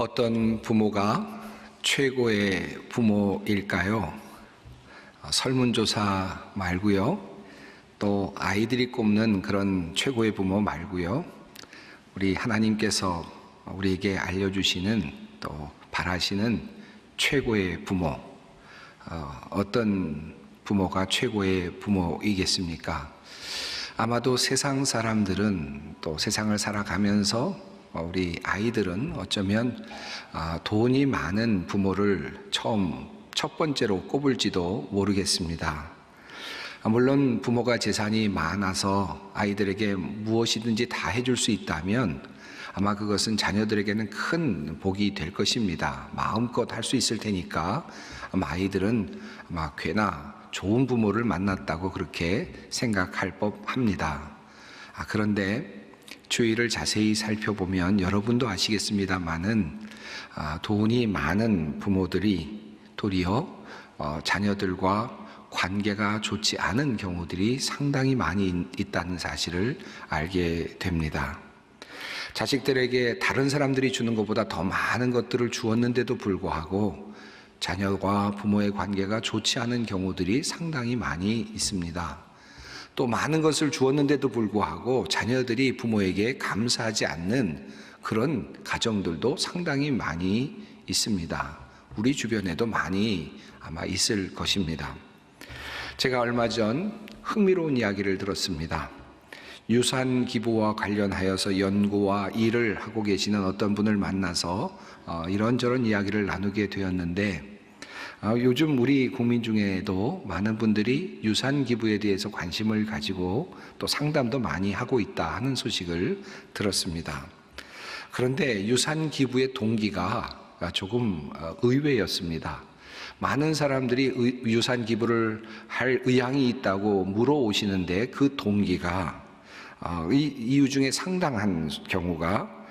어떤 부모가 최고의 부모일까요? 설문조사 말고요. 또 아이들이 꼽는 그런 최고의 부모 말고요. 우리 하나님께서 우리에게 알려주시는 또 바라시는 최고의 부모, 어떤 부모가 최고의 부모이겠습니까? 아마도 세상 사람들은 또 세상을 살아가면서 우리 아이들은 어쩌면 돈이 많은 부모를 첫 번째로 꼽을지도 모르겠습니다. 물론 부모가 재산이 많아서 아이들에게 무엇이든지 다 해줄 수 있다면 아마 그것은 자녀들에게는 큰 복이 될 것입니다. 마음껏 할 수 있을 테니까 아마 아이들은 아마 꽤나 좋은 부모를 만났다고 그렇게 생각할 법합니다. 그런데 주위를 자세히 살펴보면 여러분도 아시겠습니다마는 돈이 많은 부모들이 도리어 자녀들과 관계가 좋지 않은 경우들이 상당히 많이 있다는 사실을 알게 됩니다. 자식들에게 다른 사람들이 주는 것보다 더 많은 것들을 주었는데도 불구하고 자녀와 부모의 관계가 좋지 않은 경우들이 상당히 많이 있습니다. 또 많은 것을 주었는데도 불구하고 자녀들이 부모에게 감사하지 않는 그런 가정들도 상당히 많이 있습니다. 우리 주변에도 많이 아마 있을 것입니다. 제가 얼마 전 흥미로운 이야기를 들었습니다. 유산 기부와 관련하여서 연구와 일을 하고 계시는 어떤 분을 만나서 이런저런 이야기를 나누게 되었는데 요즘 우리 국민 중에도 많은 분들이 유산 기부에 대해서 관심을 가지고 또 상담도 많이 하고 있다 하는 소식을 들었습니다. 그런데 유산 기부의 동기가 조금 의외였습니다. 많은 사람들이 유산 기부를 할 의향이 있다고 물어오시는데 그 동기가 이 이유 중에 상당한 경우가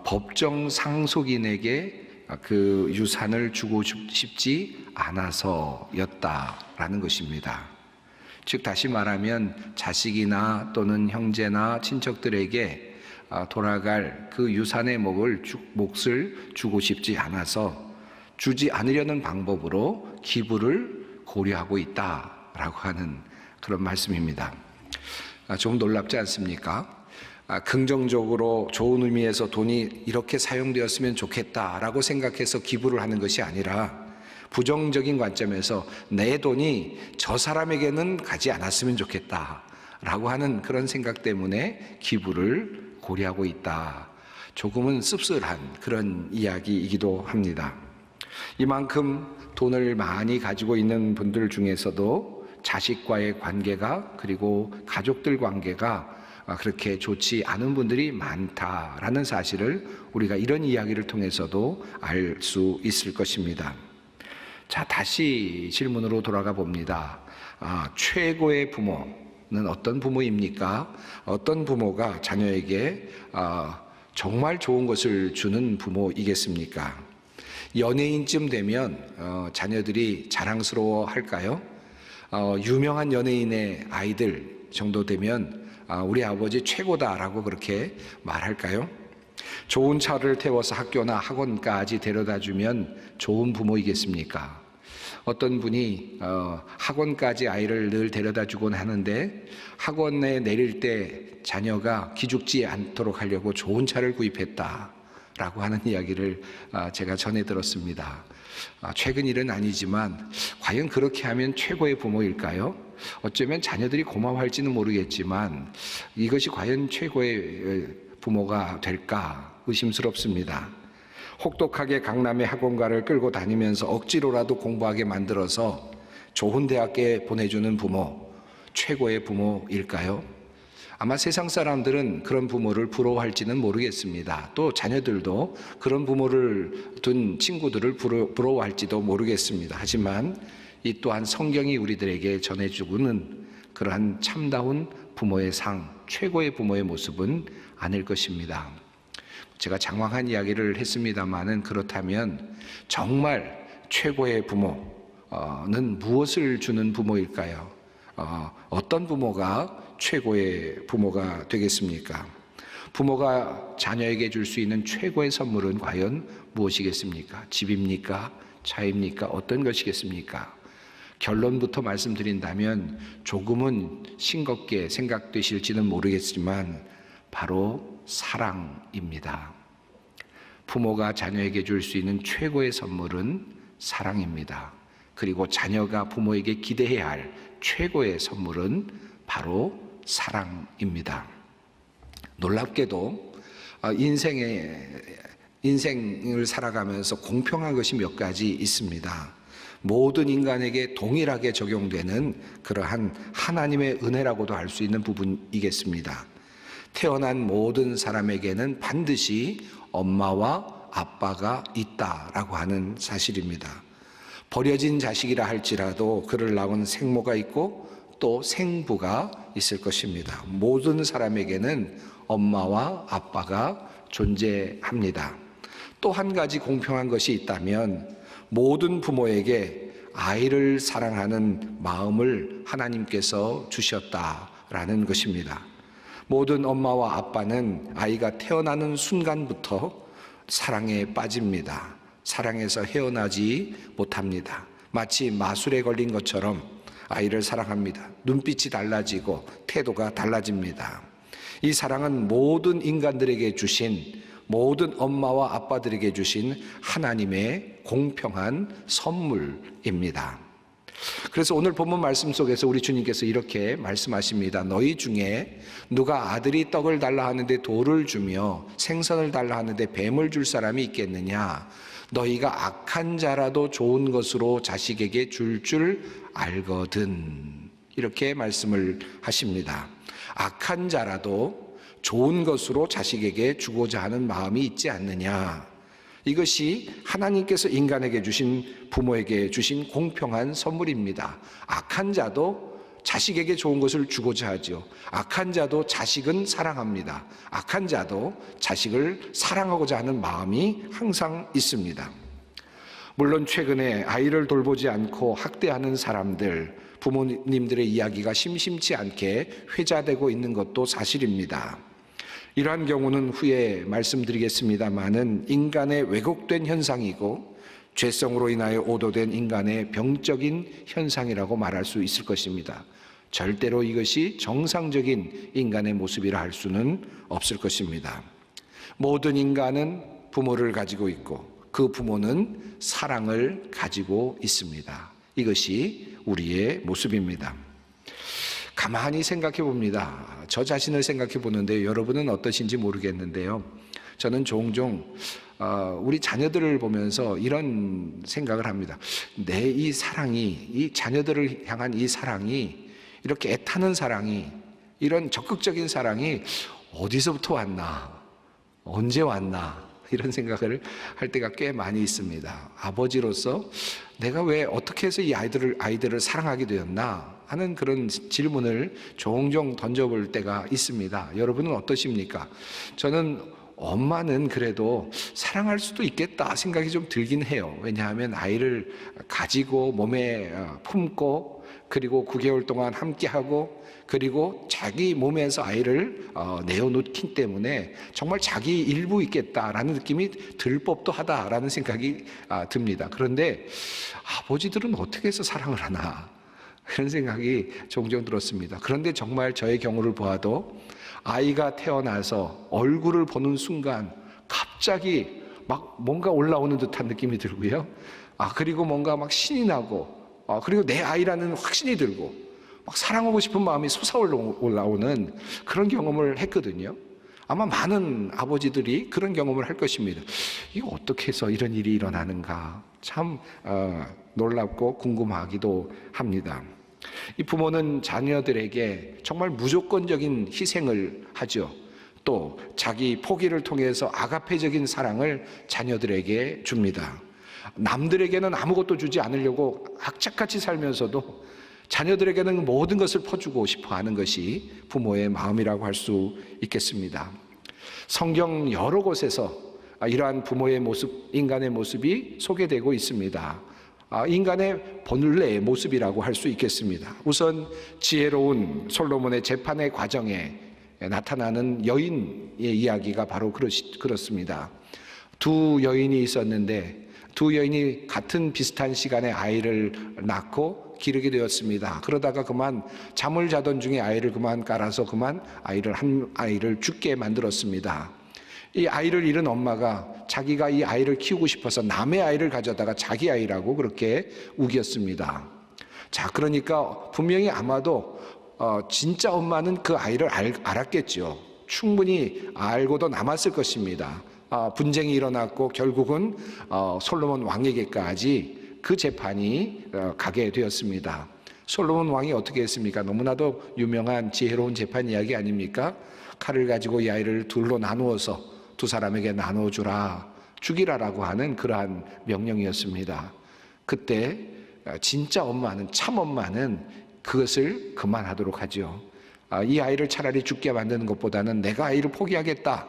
법정 상속인에게 그 유산을 주고 싶지 않아서였다라는 것입니다. 즉 다시 말하면 자식이나 또는 형제나 친척들에게 돌아갈 그 유산의 몫을 주고 싶지 않아서 주지 않으려는 방법으로 기부를 고려하고 있다라고 하는 그런 말씀입니다. 좀 놀랍지 않습니까? 긍정적으로 좋은 의미에서 돈이 이렇게 사용되었으면 좋겠다라고 생각해서 기부를 하는 것이 아니라 부정적인 관점에서 내 돈이 저 사람에게는 가지 않았으면 좋겠다라고 하는 그런 생각 때문에 기부를 고려하고 있다. 조금은 씁쓸한 그런 이야기이기도 합니다. 이만큼 돈을 많이 가지고 있는 분들 중에서도 자식과의 관계가 그리고 가족들 관계가 그렇게 좋지 않은 분들이 많다라는 사실을 우리가 이런 이야기를 통해서도 알 수 있을 것입니다. 자, 다시 질문으로 돌아가 봅니다. 최고의 부모는 어떤 부모입니까? 어떤 부모가 자녀에게 정말 좋은 것을 주는 부모이겠습니까? 연예인쯤 되면 자녀들이 자랑스러워 할까요? 유명한 연예인의 아이들 정도 되면 우리 아버지 최고다라고 그렇게 말할까요? 좋은 차를 태워서 학교나 학원까지 데려다 주면 좋은 부모이겠습니까? 어떤 분이 학원까지 아이를 늘 데려다 주곤 하는데 학원에 내릴 때 자녀가 기죽지 않도록 하려고 좋은 차를 구입했다라고 하는 이야기를 제가 전해 들었습니다. 최근 일은 아니지만 과연 그렇게 하면 최고의 부모일까요? 어쩌면 자녀들이 고마워할지는 모르겠지만 이것이 과연 최고의 부모가 될까 의심스럽습니다. 혹독하게 강남의 학원가를 끌고 다니면서 억지로라도 공부하게 만들어서 좋은 대학에 보내주는 부모, 최고의 부모일까요? 아마 세상 사람들은 그런 부모를 부러워할지는 모르겠습니다. 또 자녀들도 그런 부모를 둔 친구들을 부러워할지도 모르겠습니다. 하지만 이 또한 성경이 우리들에게 전해주고는 그러한 참다운 부모의 상, 최고의 부모의 모습은 아닐 것입니다. 제가 장황한 이야기를 했습니다마는 그렇다면 정말 최고의 부모는 무엇을 주는 부모일까요? 어떤 부모가 최고의 부모가 되겠습니까? 부모가 자녀에게 줄 수 있는 최고의 선물은 과연 무엇이겠습니까? 집입니까? 차입니까? 어떤 것이겠습니까? 결론부터 말씀드린다면 조금은 싱겁게 생각되실지는 모르겠지만 바로 사랑입니다. 부모가 자녀에게 줄 수 있는 최고의 선물은 사랑입니다. 그리고 자녀가 부모에게 기대해야 할 최고의 선물은 바로 사랑입니다. 놀랍게도 인생을 살아가면서 공평한 것이 몇 가지 있습니다. 모든 인간에게 동일하게 적용되는 그러한 하나님의 은혜라고도 할 수 있는 부분이겠습니다. 태어난 모든 사람에게는 반드시 엄마와 아빠가 있다라고 하는 사실입니다. 버려진 자식이라 할지라도 그를 낳은 생모가 있고 또 생부가 있을 것입니다. 모든 사람에게는 엄마와 아빠가 존재합니다. 또 한 가지 공평한 것이 있다면 모든 부모에게 아이를 사랑하는 마음을 하나님께서 주셨다라는 것입니다. 모든 엄마와 아빠는 아이가 태어나는 순간부터 사랑에 빠집니다. 사랑에서 헤어나지 못합니다. 마치 마술에 걸린 것처럼 아이를 사랑합니다. 눈빛이 달라지고 태도가 달라집니다. 이 사랑은 모든 인간들에게 주신, 모든 엄마와 아빠들에게 주신 하나님의 공평한 선물입니다. 그래서 오늘 본문 말씀 속에서 우리 주님께서 이렇게 말씀하십니다. 너희 중에 누가 아들이 떡을 달라 하는데 돌을 주며 생선을 달라 하는데 뱀을 줄 사람이 있겠느냐? 너희가 악한 자라도 좋은 것으로 자식에게 줄 알거든. 이렇게 말씀을 하십니다. 악한 자라도 좋은 것으로 자식에게 주고자 하는 마음이 있지 않느냐. 이것이 하나님께서 인간에게 주신, 부모에게 주신 공평한 선물입니다. 악한 자도 자식에게 좋은 것을 주고자 하죠. 악한 자도 자식은 사랑합니다. 악한 자도 자식을 사랑하고자 하는 마음이 항상 있습니다. 물론 최근에 아이를 돌보지 않고 학대하는 사람들, 부모님들의 이야기가 심심치 않게 회자되고 있는 것도 사실입니다. 이러한 경우는 후에 말씀드리겠습니다마는 인간의 왜곡된 현상이고 죄성으로 인하여 오도된 인간의 병적인 현상이라고 말할 수 있을 것입니다. 절대로 이것이 정상적인 인간의 모습이라 할 수는 없을 것입니다. 모든 인간은 부모를 가지고 있고 그 부모는 사랑을 가지고 있습니다. 이것이 우리의 모습입니다. 가만히 생각해 봅니다. 저 자신을 생각해 보는데 여러분은 어떠신지 모르겠는데요. 저는 종종 우리 자녀들을 보면서 이런 생각을 합니다. 내 이 사랑이, 이 자녀들을 향한 이 사랑이, 이렇게 애타는 사랑이, 이런 적극적인 사랑이 어디서부터 왔나? 언제 왔나? 이런 생각을 할 때가 꽤 많이 있습니다. 아버지로서 내가 왜 어떻게 해서 이 아이들을 사랑하게 되었나 하는 그런 질문을 종종 던져볼 때가 있습니다. 여러분은 어떠십니까? 저는 엄마는 그래도 사랑할 수도 있겠다 생각이 좀 들긴 해요. 왜냐하면 아이를 가지고 몸에 품고 그리고 9개월 동안 함께하고 그리고 자기 몸에서 아이를 내어놓기 때문에 정말 자기 일부 있겠다라는 느낌이 들 법도 하다라는 생각이 듭니다. 그런데 아버지들은 어떻게 해서 사랑을 하나 그런 생각이 종종 들었습니다. 그런데 정말 저의 경우를 보아도 아이가 태어나서 얼굴을 보는 순간 갑자기 막 뭔가 올라오는 듯한 느낌이 들고요. 그리고 뭔가 막 신이 나고 그리고 내 아이라는 확신이 들고 막 사랑하고 싶은 마음이 솟아올라오는 그런 경험을 했거든요. 아마 많은 아버지들이 그런 경험을 할 것입니다. 이거 어떻게 해서 이런 일이 일어나는가 참 놀랍고 궁금하기도 합니다. 이 부모는 자녀들에게 정말 무조건적인 희생을 하죠. 또 자기 포기를 통해서 아가페적인 사랑을 자녀들에게 줍니다. 남들에게는 아무것도 주지 않으려고 악착같이 살면서도 자녀들에게는 모든 것을 퍼주고 싶어 하는 것이 부모의 마음이라고 할 수 있겠습니다. 성경 여러 곳에서 이러한 부모의 모습, 인간의 모습이 소개되고 있습니다. 인간의 본래의 모습이라고 할 수 있겠습니다. 우선 지혜로운 솔로몬의 재판의 과정에 나타나는 여인의 이야기가 바로 그렇습니다. 두 여인이 있었는데 두 여인이 같은 비슷한 시간에 아이를 낳고 기르게 되었습니다. 그러다가 그만 잠을 자던 중에 아이를 그만 깔아서 그만 한 아이를 죽게 만들었습니다. 이 아이를 잃은 엄마가 자기가 이 아이를 키우고 싶어서 남의 아이를 가져다가 자기 아이라고 그렇게 우겼습니다. 자, 그러니까 분명히 아마도 진짜 엄마는 그 아이를 알았겠죠. 충분히 알고도 남았을 것입니다. 분쟁이 일어났고 결국은 솔로몬 왕에게까지 그 재판이 가게 되었습니다. 솔로몬 왕이 어떻게 했습니까? 너무나도 유명한 지혜로운 재판 이야기 아닙니까? 칼을 가지고 이 아이를 둘로 나누어서 두 사람에게 나눠주라, 죽이라라고 하는 그러한 명령이었습니다. 그때 진짜 엄마는, 참 엄마는 그것을 그만하도록 하죠. 이 아이를 차라리 죽게 만드는 것보다는 내가 아이를 포기하겠다.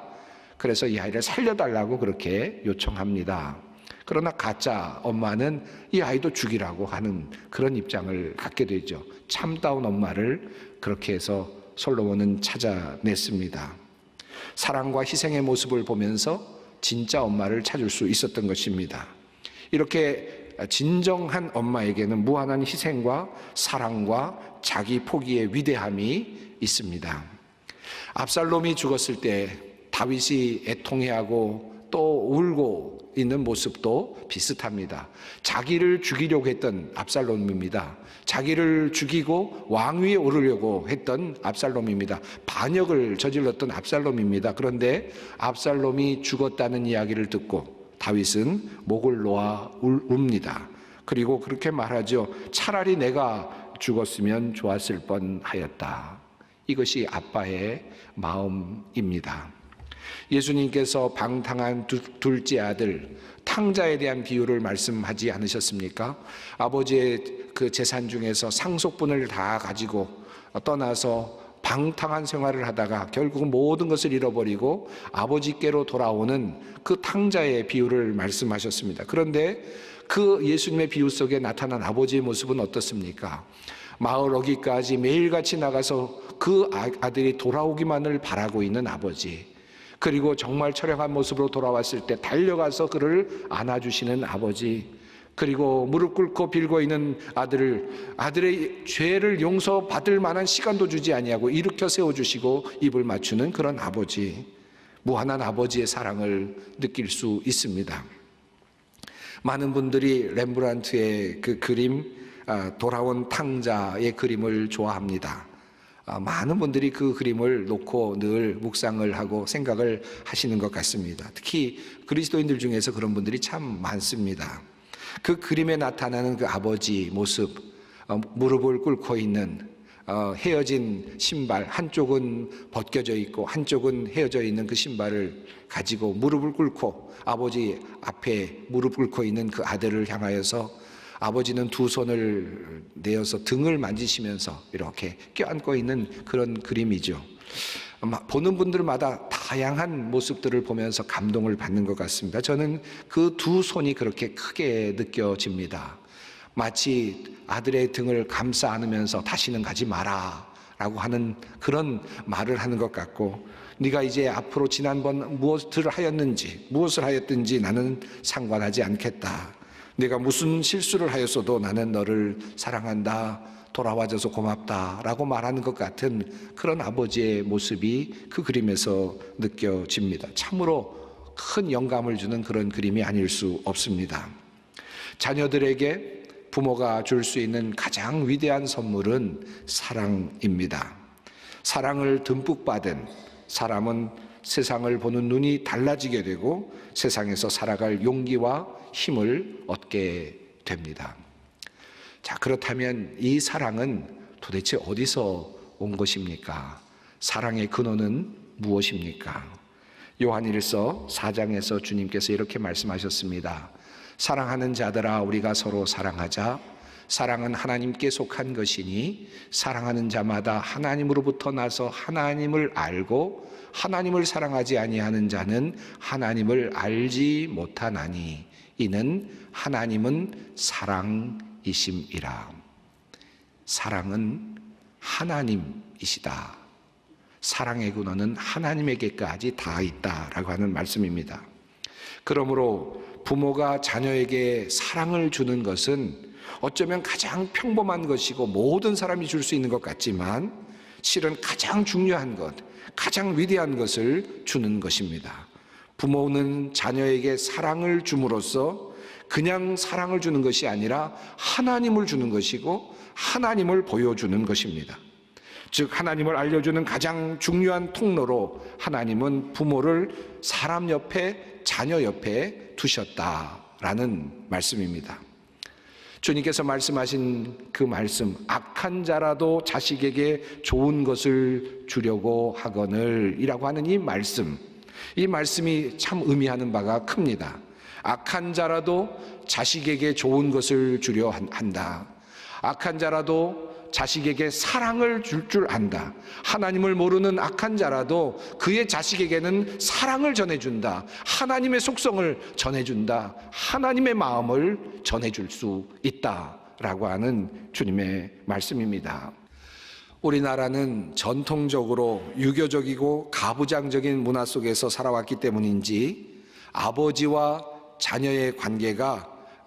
그래서 이 아이를 살려달라고 그렇게 요청합니다. 그러나 가짜 엄마는 이 아이도 죽이라고 하는 그런 입장을 갖게 되죠. 참다운 엄마를 그렇게 해서 솔로몬은 찾아냈습니다. 사랑과 희생의 모습을 보면서 진짜 엄마를 찾을 수 있었던 것입니다. 이렇게 진정한 엄마에게는 무한한 희생과 사랑과 자기 포기의 위대함이 있습니다. 압살롬이 죽었을 때 다윗이 애통해하고 또 울고 있는 모습도 비슷합니다. 자기를 죽이려고 했던 압살롬입니다. 자기를 죽이고 왕위에 오르려고 했던 압살롬입니다. 반역을 저질렀던 압살롬입니다. 그런데 압살롬이 죽었다는 이야기를 듣고 다윗은 목을 놓아 웁니다. 그리고 그렇게 말하죠. 차라리 내가 죽었으면 좋았을 뻔하였다. 이것이 아빠의 마음입니다. 예수님께서 방탕한 둘째 아들 탕자에 대한 비유를 말씀하지 않으셨습니까? 아버지의 그 재산 중에서 상속분을 다 가지고 떠나서 방탕한 생활을 하다가 결국은 모든 것을 잃어버리고 아버지께로 돌아오는 그 탕자의 비유를 말씀하셨습니다. 그런데 그 예수님의 비유 속에 나타난 아버지의 모습은 어떻습니까? 마을 어귀까지 매일같이 나가서 그 아들이 돌아오기만을 바라고 있는 아버지, 그리고 정말 처량한 모습으로 돌아왔을 때 달려가서 그를 안아주시는 아버지, 그리고 무릎 꿇고 빌고 있는 아들의 죄를 용서받을 만한 시간도 주지 아니하고 일으켜 세워주시고 입을 맞추는 그런 아버지, 무한한 아버지의 사랑을 느낄 수 있습니다. 많은 분들이 렘브란트의 그 그림, 돌아온 탕자의 그림을 좋아합니다. 많은 분들이 그 그림을 놓고 늘 묵상을 하고 생각을 하시는 것 같습니다. 특히 그리스도인들 중에서 그런 분들이 참 많습니다. 그 그림에 나타나는 그 아버지 모습, 무릎을 꿇고 있는 헤어진 신발, 한쪽은 벗겨져 있고 한쪽은 헤어져 있는 그 신발을 가지고 무릎을 꿇고 아버지 앞에 무릎 꿇고 있는 그 아들을 향하여서 아버지는 두 손을 내어서 등을 만지시면서 이렇게 껴안고 있는 그런 그림이죠. 보는 분들마다 다양한 모습들을 보면서 감동을 받는 것 같습니다. 저는 그 두 손이 그렇게 크게 느껴집니다. 마치 아들의 등을 감싸 안으면서 다시는 가지 마라 라고 하는 그런 말을 하는 것 같고, 네가 이제 앞으로 지난번 무엇을 하였든지 나는 상관하지 않겠다. 내가 무슨 실수를 하였어도 나는 너를 사랑한다, 돌아와줘서 고맙다 라고 말하는 것 같은 그런 아버지의 모습이 그 그림에서 느껴집니다. 참으로 큰 영감을 주는 그런 그림이 아닐 수 없습니다. 자녀들에게 부모가 줄 수 있는 가장 위대한 선물은 사랑입니다. 사랑을 듬뿍 받은 사람은 세상을 보는 눈이 달라지게 되고 세상에서 살아갈 용기와 힘을 얻게 됩니다. 자, 그렇다면 이 사랑은 도대체 어디서 온 것입니까? 사랑의 근원은 무엇입니까? 요한일서 4장에서 주님께서 이렇게 말씀하셨습니다. 사랑하는 자들아, 우리가 서로 사랑하자. 사랑은 하나님께 속한 것이니 사랑하는 자마다 하나님으로부터 나서 하나님을 알고 하나님을 사랑하지 아니하는 자는 하나님을 알지 못하나니 이는 하나님은 사랑이심이라. 사랑은 하나님이시다. 사랑의 근원은 하나님에게까지 닿아 있다라고 하는 말씀입니다. 그러므로 부모가 자녀에게 사랑을 주는 것은 어쩌면 가장 평범한 것이고 모든 사람이 줄 수 있는 것 같지만 실은 가장 중요한 것, 가장 위대한 것을 주는 것입니다. 부모는 자녀에게 사랑을 줌으로써 그냥 사랑을 주는 것이 아니라 하나님을 주는 것이고 하나님을 보여주는 것입니다. 즉 하나님을 알려주는 가장 중요한 통로로 하나님은 부모를 사람 옆에, 자녀 옆에 두셨다라는 말씀입니다. 주님께서 말씀하신 그 말씀, 악한 자라도 자식에게 좋은 것을 주려고 하거늘 이라고 하는 이 말씀이 참 의미하는 바가 큽니다. 악한 자라도 자식에게 좋은 것을 주려 한다. 악한 자라도 자식에게 사랑을 줄 안다. 하나님을 모르는 악한 자라도 그의 자식에게는 사랑을 전해준다. 하나님의 속성을 전해준다. 하나님의 마음을 전해줄 수 있다라고 하는 주님의 말씀입니다. 우리나라는 전통적으로 유교적이고 가부장적인 문화 속에서 살아왔기 때문인지 아버지와 자녀의 관계가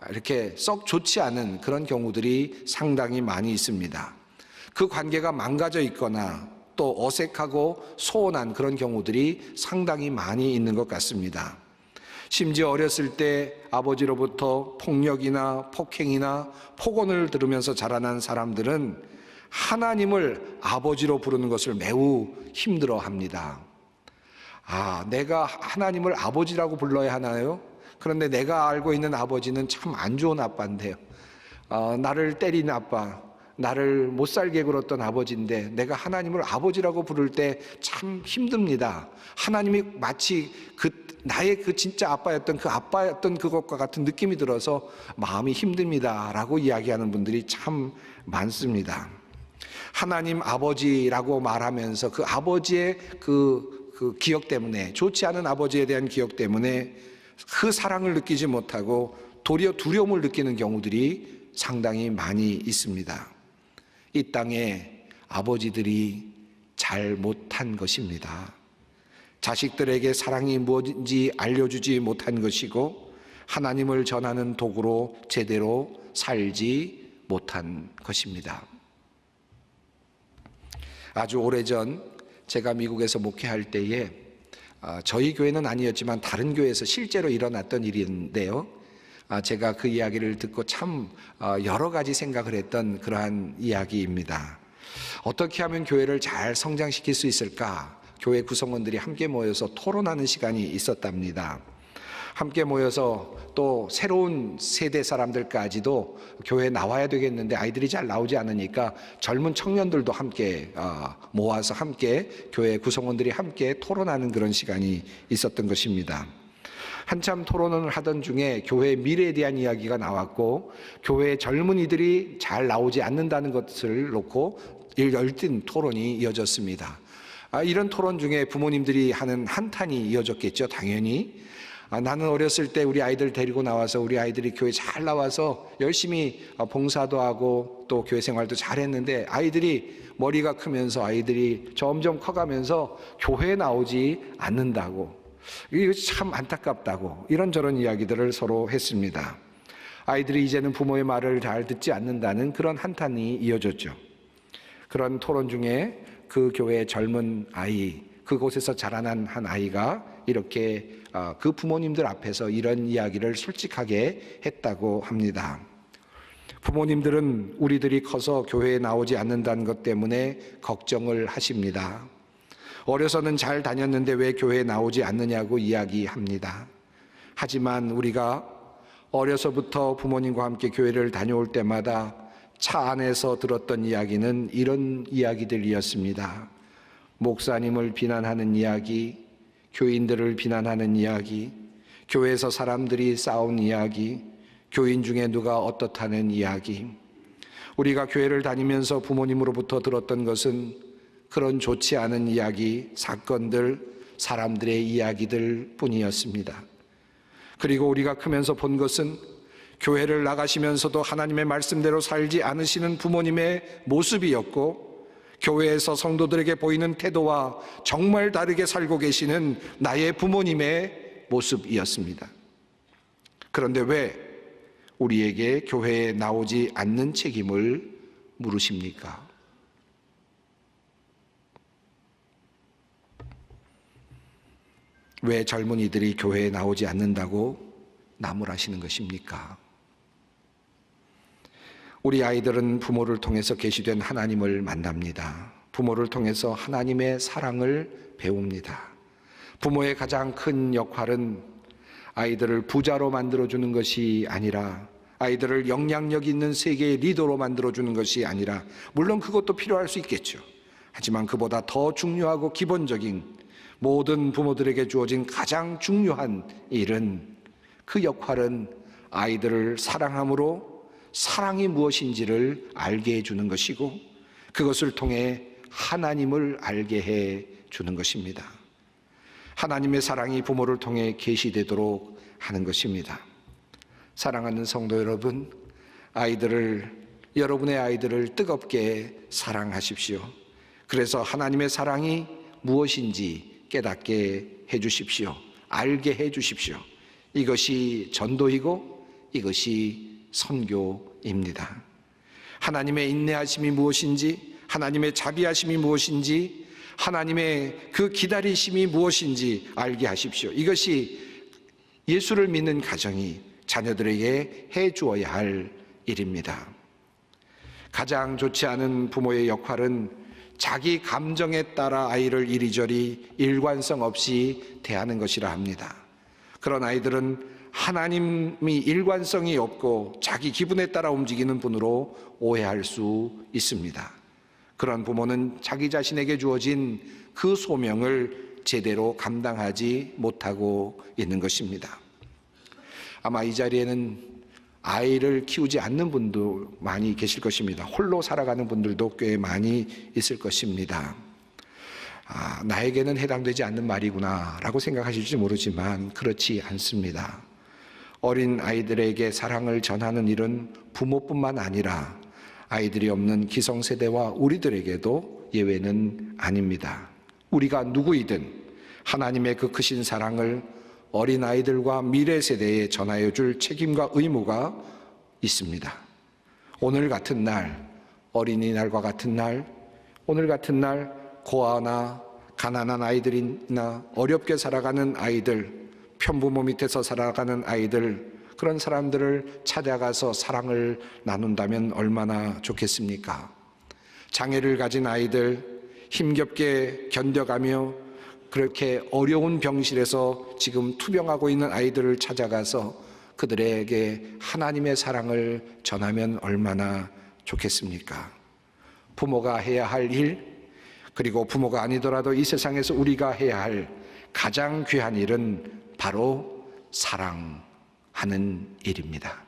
이렇게 썩 좋지 않은 그런 경우들이 상당히 많이 있습니다. 그 관계가 망가져 있거나 또 어색하고 소원한 그런 경우들이 상당히 많이 있는 것 같습니다. 심지어 어렸을 때 아버지로부터 폭력이나 폭행이나 폭언을 들으면서 자라난 사람들은 하나님을 아버지로 부르는 것을 매우 힘들어합니다. 내가 하나님을 아버지라고 불러야 하나요? 그런데 내가 알고 있는 아버지는 참 안 좋은 아빠인데요. 나를 때린 아빠, 나를 못 살게 굴었던 아버지인데 내가 하나님을 아버지라고 부를 때 참 힘듭니다. 하나님이 마치 나의 진짜 아빠였던 그것과 같은 느낌이 들어서 마음이 힘듭니다라고 이야기하는 분들이 참 많습니다. 하나님 아버지라고 말하면서 그 아버지의 그 기억 때문에, 좋지 않은 아버지에 대한 기억 때문에 그 사랑을 느끼지 못하고 도리어 두려움을 느끼는 경우들이 상당히 많이 있습니다. 이 땅에 아버지들이 잘 못한 것입니다. 자식들에게 사랑이 무엇인지 알려주지 못한 것이고 하나님을 전하는 도구로 제대로 살지 못한 것입니다. 아주 오래전 제가 미국에서 목회할 때에 저희 교회는 아니었지만 다른 교회에서 실제로 일어났던 일인데요. 제가 그 이야기를 듣고 참 여러 가지 생각을 했던 그러한 이야기입니다. 어떻게 하면 교회를 잘 성장시킬 수 있을까? 교회 구성원들이 함께 모여서 토론하는 시간이 있었답니다. 함께 모여서 또 새로운 세대 사람들까지도 교회에 나와야 되겠는데 아이들이 잘 나오지 않으니까 젊은 청년들도 함께 모아서 함께 교회 구성원들이 함께 토론하는 그런 시간이 있었던 것입니다. 한참 토론을 하던 중에 교회의 미래에 대한 이야기가 나왔고 교회의 젊은이들이 잘 나오지 않는다는 것을 놓고 열띤 토론이 이어졌습니다. 이런 토론 중에 부모님들이 하는 한탄이 이어졌겠죠, 당연히. 나는 어렸을 때 우리 아이들 데리고 나와서 우리 아이들이 교회 잘 나와서 열심히 봉사도 하고 또 교회 생활도 잘했는데 아이들이 머리가 크면서 아이들이 점점 커가면서 교회에 나오지 않는다고, 이거 참 안타깝다고 이런저런 이야기들을 서로 했습니다. 아이들이 이제는 부모의 말을 잘 듣지 않는다는 그런 한탄이 이어졌죠. 그런 토론 중에 그 교회의 젊은 아이, 그곳에서 자라난 한 아이가 이렇게 그 부모님들 앞에서 이런 이야기를 솔직하게 했다고 합니다. 부모님들은 우리들이 커서 교회에 나오지 않는다는 것 때문에 걱정을 하십니다. 어려서는 잘 다녔는데 왜 교회에 나오지 않느냐고 이야기합니다. 하지만 우리가 어려서부터 부모님과 함께 교회를 다녀올 때마다 차 안에서 들었던 이야기는 이런 이야기들이었습니다. 목사님을 비난하는 이야기, 교인들을 비난하는 이야기, 교회에서 사람들이 싸운 이야기, 교인 중에 누가 어떻다는 이야기. 우리가 교회를 다니면서 부모님으로부터 들었던 것은 그런 좋지 않은 이야기, 사건들, 사람들의 이야기들 뿐이었습니다. 그리고 우리가 크면서 본 것은 교회를 나가시면서도 하나님의 말씀대로 살지 않으시는 부모님의 모습이었고, 교회에서 성도들에게 보이는 태도와 정말 다르게 살고 계시는 나의 부모님의 모습이었습니다. 그런데 왜 우리에게 교회에 나오지 않는 책임을 물으십니까? 왜 젊은이들이 교회에 나오지 않는다고 나무라시는 것입니까? 우리 아이들은 부모를 통해서 계시된 하나님을 만납니다. 부모를 통해서 하나님의 사랑을 배웁니다. 부모의 가장 큰 역할은 아이들을 부자로 만들어주는 것이 아니라, 아이들을 영향력 있는 세계의 리더로 만들어주는 것이 아니라, 물론 그것도 필요할 수 있겠죠. 하지만 그보다 더 중요하고 기본적인, 모든 부모들에게 주어진 가장 중요한 일은, 그 역할은 아이들을 사랑함으로 사랑이 무엇인지를 알게 해주는 것이고, 그것을 통해 하나님을 알게 해주는 것입니다. 하나님의 사랑이 부모를 통해 계시되도록 하는 것입니다. 사랑하는 성도 여러분, 여러분의 아이들을 뜨겁게 사랑하십시오. 그래서 하나님의 사랑이 무엇인지 깨닫게 해주십시오. 알게 해주십시오. 이것이 전도이고 이것이 선교입니다. 하나님의 인내하심이 무엇인지, 하나님의 자비하심이 무엇인지, 하나님의 그 기다리심이 무엇인지 알게 하십시오. 이것이 예수를 믿는 가정이 자녀들에게 해주어야 할 일입니다. 가장 좋지 않은 부모의 역할은 자기 감정에 따라 아이를 이리저리 일관성 없이 대하는 것이라 합니다. 그런 아이들은 하나님이 일관성이 없고 자기 기분에 따라 움직이는 분으로 오해할 수 있습니다. 그런 부모는 자기 자신에게 주어진 그 소명을 제대로 감당하지 못하고 있는 것입니다. 아마 이 자리에는 아이를 키우지 않는 분도 많이 계실 것입니다. 홀로 살아가는 분들도 꽤 많이 있을 것입니다. 나에게는 해당되지 않는 말이구나 라고 생각하실지 모르지만 그렇지 않습니다. 어린 아이들에게 사랑을 전하는 일은 부모뿐만 아니라 아이들이 없는 기성세대와 우리들에게도 예외는 아닙니다. 우리가 누구이든 하나님의 그 크신 사랑을 어린 아이들과 미래 세대에 전하여 줄 책임과 의무가 있습니다. 오늘 같은 날, 어린이날과 같은 날, 오늘 같은 날 고아나 가난한 아이들이나 어렵게 살아가는 아이들, 편부모 밑에서 살아가는 아이들, 그런 사람들을 찾아가서 사랑을 나눈다면 얼마나 좋겠습니까? 장애를 가진 아이들, 힘겹게 견뎌가며 그렇게 어려운 병실에서 지금 투병하고 있는 아이들을 찾아가서 그들에게 하나님의 사랑을 전하면 얼마나 좋겠습니까? 부모가 해야 할 일, 그리고 부모가 아니더라도 이 세상에서 우리가 해야 할 가장 귀한 일은 바로 사랑하는 일입니다.